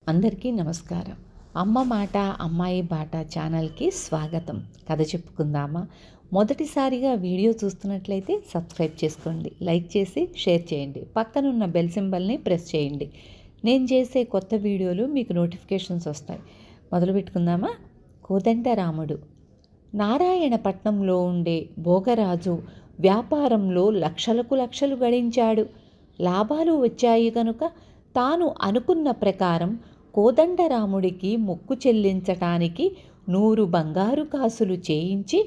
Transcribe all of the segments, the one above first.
అందరికీ నమస్కారం. అమ్మ మాట అమ్మాయి బాట ఛానల్కి స్వాగతం. కథ చెప్పుకుందామా? మొదటిసారిగా వీడియో చూస్తున్నట్లయితే సబ్స్క్రైబ్ చేసుకోండి, లైక్ చేసి షేర్ చేయండి, పక్కనున్న బెల్ సింబల్ని ప్రెస్ చేయండి. నేను చేసే కొత్త వీడియోలు మీకు నోటిఫికేషన్స్ వస్తాయి. మొదలు పెట్టుకుందామా? కోదండరాముడు. నారాయణపట్నంలో ఉండే భోగరాజు వ్యాపారంలో లక్షలకు లక్షలు గడించాడు. లాభాలు వచ్చాయి కనుక తాను అనుకున్న ప్రకారం కోదండరాముడికి మొక్కు చెల్లించటానికి 100 బంగారు కాసులు చేయించి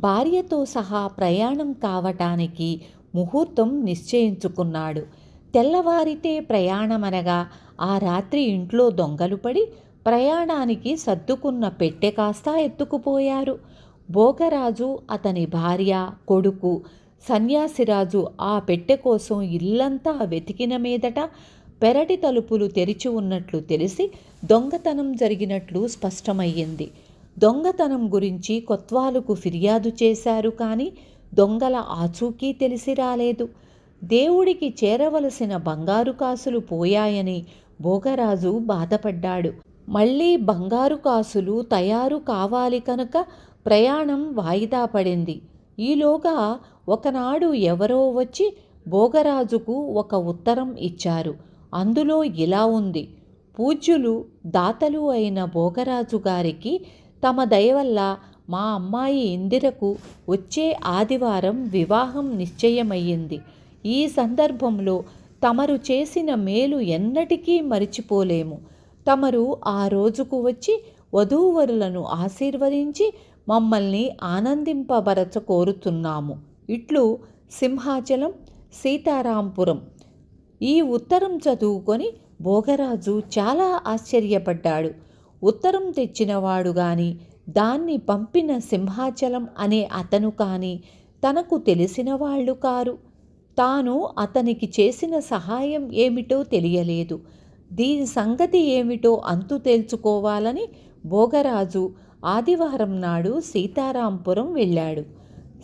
భార్యతో సహా ప్రయాణం కావటానికి ముహూర్తం నిశ్చయించుకున్నాడు. తెల్లవారితే ప్రయాణమనగా ఆ రాత్రి ఇంట్లో దొంగలు పడి ప్రయాణానికి సర్దుకున్న పెట్టె కాస్తా ఎత్తుకుపోయారు. భోగరాజు, అతని భార్య, కొడుకు సన్యాసిరాజు ఆ పెట్టె కోసం ఇల్లంతా వెతికిన మీదట పెరటి తలుపులు తెరిచి ఉన్నట్లు తెలిసి దొంగతనం జరిగినట్లు స్పష్టమయ్యింది. దొంగతనం గురించి కొత్వాలుకు ఫిర్యాదు చేశారు, కానీ దొంగల ఆచూకీ తెలిసి రాలేదు. దేవుడికి చేరవలసిన బంగారు కాసులు పోయాయని భోగరాజు బాధపడ్డాడు. మళ్ళీ బంగారు కాసులు తయారు కావాలి కనుక ప్రయాణం వాయిదా పడింది. ఈలోగా ఒకనాడు ఎవరో వచ్చి భోగరాజుకు ఒక ఉత్తరం ఇచ్చారు. అందులో ఇలా ఉంది: పూజ్యులు దాతలు అయిన భోగరాజు గారికి తమ దయవల్ల మా అమ్మాయి ఇందిరకు వచ్చే ఆదివారం వివాహం నిశ్చయమయ్యింది. ఈ సందర్భంలో తమరు చేసిన మేలు ఎన్నటికీ మరిచిపోలేము. తమరు ఆ రోజుకు వచ్చి వధూవరులను ఆశీర్వదించి మమ్మల్ని ఆనందింపబరచ కోరుతున్నాము. ఇట్లు సింహాచలం, సీతారాంపురం. ఈ ఉత్తరం చదువుకొని భోగరాజు చాలా ఆశ్చర్యపడ్డాడు. ఉత్తరం తెచ్చినవాడు గాని, దాన్ని పంపిన సింహాచలం అనే అతను కానీ తనకు తెలిసిన వాళ్ళు కారు. తాను అతనికి చేసిన సహాయం ఏమిటో తెలియలేదు. దీని సంగతి ఏమిటో అంతు తేల్చుకోవాలని భోగరాజు ఆదివారం నాడు సీతారాంపురం వెళ్ళాడు.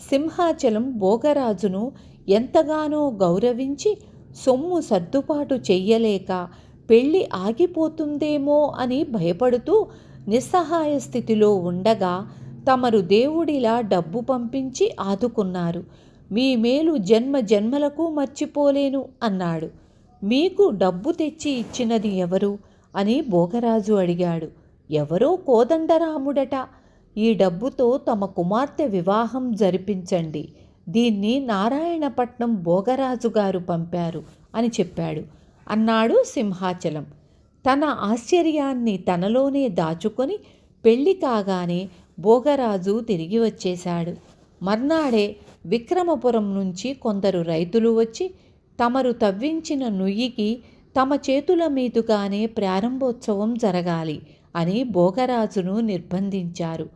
సింహాచలం భోగరాజును ఎంతగానో గౌరవించి సొమ్ము సర్దుబాటు చెయ్యలేక పెళ్ళి ఆగిపోతుందేమో అని భయపడుతూ నిస్సహాయ స్థితిలో ఉండగా తమరు దేవుడిలా డబ్బు పంపించి ఆదుకున్నారు. మీ మేలు జన్మ జన్మలకు మర్చిపోలేను అన్నాడు. మీకు డబ్బు తెచ్చి ఇచ్చినది ఎవరు అని భోగరాజు అడిగాడు. ఎవరో కోదండరాముడట. ఈ డబ్బుతో తమ కుమార్తె వివాహం జరిపించండి. దీన్ని నారాయణపట్నం భోగరాజు గారు పంపారు అని చెప్పాడు అన్నాడు సింహాచలం. తన ఆశ్చర్యాన్ని తనలోనే దాచుకొని పెళ్లి కాగానే భోగరాజు తిరిగి వచ్చేశాడు. మర్నాడే విక్రమపురం నుంచి కొందరు రైతులు వచ్చి తమరు తవ్వించిన నుయ్యికి తమ చేతుల మీదుగానే ప్రారంభోత్సవం జరగాలి అని భోగరాజును నిర్బంధించారు.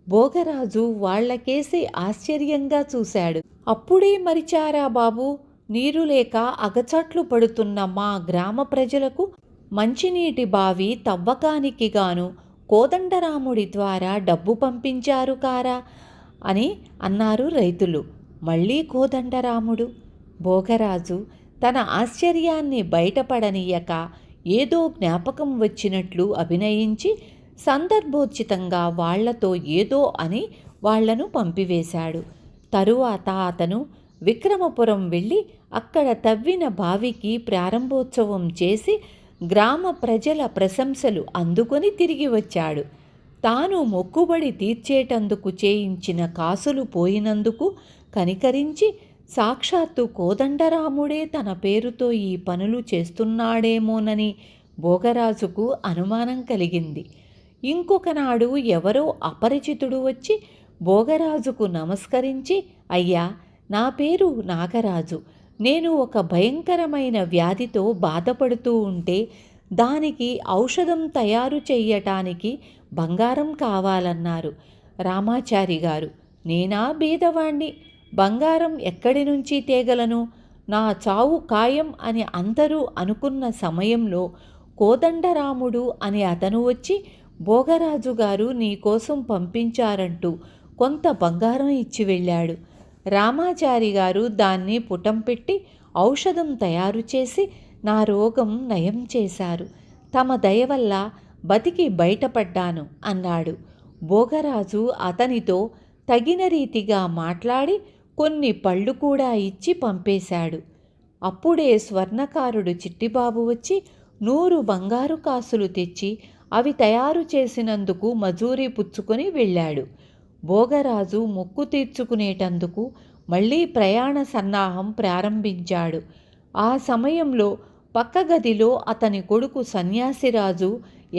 భోగరాజు వాళ్లకేసి ఆశ్చర్యంగా చూశాడు. అప్పుడే మరిచారా బాబు, నీరు లేక అగచాట్లు పడుతున్న మా గ్రామ ప్రజలకు మంచినీటి బావి తవ్వకానికి గాను కోదండరాముడి ద్వారా డబ్బు పంపించారు కారా అని అన్నారు రైతులు. మళ్ళీ కోదండరాముడు. భోగరాజు తన ఆశ్చర్యాన్ని బయటపడనీయక ఏదో జ్ఞాపకం వచ్చినట్లు అభినయించి సందర్భోచితంగా వాళ్లతో ఏదో అని వాళ్లను పంపివేశాడు. తరువాత అతను విక్రమపురం వెళ్ళి అక్కడ తవ్విన బావికి ప్రారంభోత్సవం చేసి గ్రామ ప్రజల ప్రశంసలు అందుకొని తిరిగి వచ్చాడు. తాను మొక్కుబడి తీర్చేటందుకు చేయించిన కాసులు పోయినందుకు కనికరించి సాక్షాత్తు కోదండరాముడే తన పేరుతో ఈ పనులు చేస్తున్నాడేమోనని భోగరాజుకు అనుమానం కలిగింది. ఇంకొకనాడు ఎవరో అపరిచితుడు వచ్చి భోగరాజుకు నమస్కరించి, అయ్యా, నా పేరు నాగరాజు. నేను ఒక భయంకరమైన వ్యాధితో బాధపడుతూ ఉంటే దానికి ఔషధం తయారు చెయ్యటానికి బంగారం కావాలన్నారు. రామాచారి గారు, నేనా బీదవాణ్ణి, బంగారం ఎక్కడి నుంచి తేగలను? నా చావు ఖాయం అని అందరూ అనుకున్న సమయంలో కోదండరాముడు అని అతను వచ్చి భోగరాజు గారు నీకోసం పంపించారంటూ కొంత బంగారం ఇచ్చి వెళ్ళాడు. రామాచారి గారు దాన్ని పుటం పెట్టి ఔషధం తయారు చేసి నా రోగం నయం చేశారు. తమ దయ వల్ల బతికి బయటపడ్డాను అన్నాడు. భోగరాజు అతనితో తగిన రీతిగా మాట్లాడి కొన్ని పళ్ళు కూడా ఇచ్చి పంపేశాడు. అప్పుడే స్వర్ణకారుడు చిట్టిబాబు వచ్చి 100 బంగారు కాసులు తెచ్చి అవి తయారు చేసినందుకు మజూరీ పుచ్చుకొని వెళ్ళాడు. భోగరాజు మొక్కు తీర్చుకునేటందుకు మళ్ళీ ప్రయాణ సన్నాహం ప్రారంభించాడు. ఆ సమయంలో పక్క గదిలో అతని కొడుకు సన్యాసిరాజు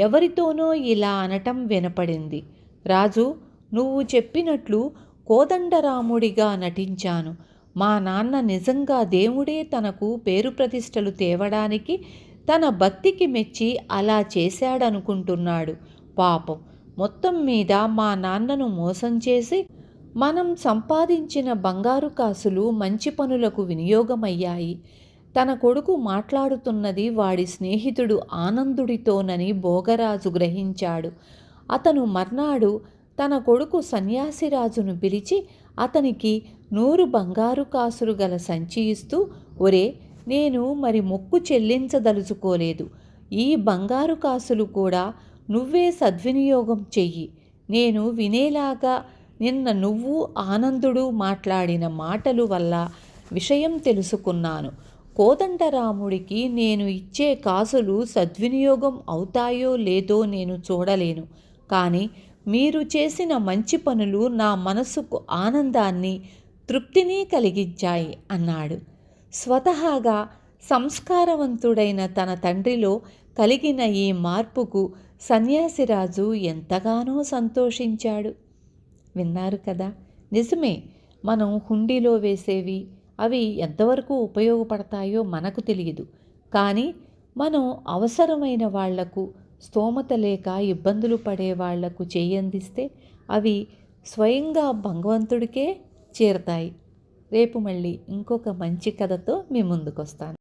ఎవరితోనో ఇలా అనటం వినపడింది. రాజు, నువ్వు చెప్పినట్లు కోదండరాముడిగా నటించాను. మా నాన్న నిజంగా దేవుడే తనకు పేరు ప్రతిష్టలు తేవడానికి తన భక్తికి మెచ్చి అలా చేశాడనుకుంటున్నాడు. పాపం, మొత్తం మీద మా నాన్నను మోసం చేసి మనం సంపాదించిన బంగారు కాసులు మంచి పనులకు వినియోగమయ్యాయి. తన కొడుకు మాట్లాడుతున్నది వాడి స్నేహితుడు ఆనందుడితోనని భోగరాజు గ్రహించాడు. అతను మర్నాడు తన కొడుకు సన్యాసిరాజును పిలిచి అతనికి 100 బంగారు కాసులు గల సంచి ఇస్తూ, ఒరే, నేను మరి మొక్కు చెల్లించదలుచుకోలేదు. ఈ బంగారు కాసులు కూడా నువ్వే సద్వినియోగం చెయ్యి. నేను వినేలాగా నిన్న నువ్వు ఆనందుడు మాట్లాడిన మాటలు వల్ల విషయం తెలుసుకున్నాను. కోదండరాముడికి నేను ఇచ్చే కాసులు సద్వినియోగం అవుతాయో లేదో నేను చూడలేను. కానీ మీరు చేసిన మంచి పనులు నా మనసుకు ఆనందాన్ని, తృప్తిని కలిగించాయి అన్నాడు. స్వతహాగా సంస్కారవంతుడైన తన తండ్రిలో కలిగిన ఈ మార్పుకు సన్యాసిరాజు ఎంతగానో సంతోషించాడు. విన్నారు కదా, నిజమే, మనం హుండీలో వేసేవి అవి ఎంతవరకు ఉపయోగపడతాయో మనకు తెలియదు. కానీ మనం అవసరమైన వాళ్లకు, స్తోమత లేక ఇబ్బందులు పడే వాళ్లకు చేయందిస్తే అవి స్వయంగా భగవంతుడికే చేరతాయి. రేపు మళ్ళీ ఇంకొక మంచి కథతో మీ ముందుకు వస్తాను.